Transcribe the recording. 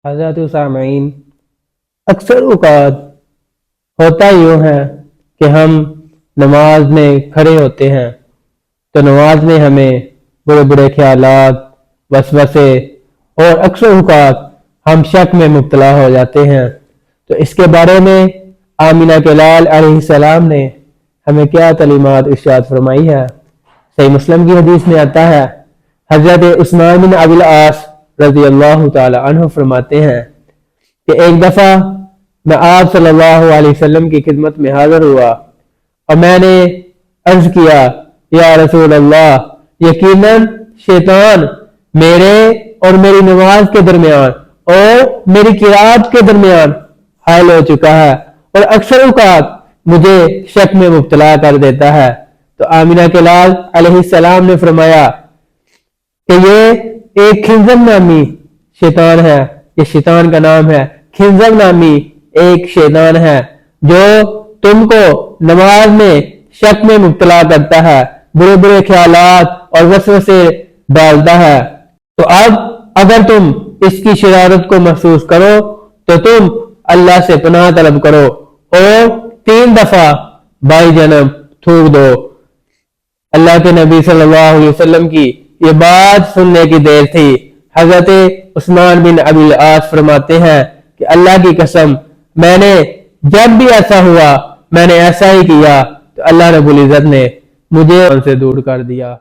حضرات سامعین، اکثر اوقات ہوتا یوں ہے کہ ہم نماز میں کھڑے ہوتے ہیں تو نماز میں ہمیں بڑے بڑے خیالات، وسوسے اور اکثر اوقات ہم شک میں مبتلا ہو جاتے ہیں۔ تو اس کے بارے میں آمنہ کے لال علیہ السلام نے ہمیں کیا تعلیمات ارشاد فرمائی ہے؟ صحیح مسلم کی حدیث میں آتا ہے، حضرت عثمان بن ابی العاص رضی اللہ تعالی عنہ فرماتے ہیں کہ ایک دفعہ میں آپ صلی اللہ علیہ وسلم کی خدمت میں حاضر ہوا اور میں نے عرض کیا، یا رسول اللہ، یقیناً شیطان میرے اور میری نماز کے درمیان اور میری قرات کے درمیان حائل ہو چکا ہے اور اکثر اوقات مجھے شک میں مبتلا کر دیتا ہے۔ تو آمنہ کے لال علیہ السلام نے فرمایا کہ یہ ایک خنزب نامی شیطان ہے، یہ شیطان کا نام ہے، خنزب نامی ایک شیطان ہے جو تم کو نماز میں شک میں مبتلا کرتا ہے، برے برے خیالات اور وسوسے ڈالتا ہے۔ تو اب اگر تم اس کی شرارت کو محسوس کرو تو تم اللہ سے پناہ طلب کرو اور 3 دفعہ بائی جنم تھوک دو۔ اللہ کے نبی صلی اللہ علیہ وسلم کی یہ بات سننے کی دیر تھی۔ حضرت عثمان بن ابی العاص فرماتے ہیں کہ اللہ کی قسم، میں نے جب بھی ایسا ہوا میں نے ایسا ہی کیا تو اللہ رب العزت نے مجھے ان سے دور کر دیا۔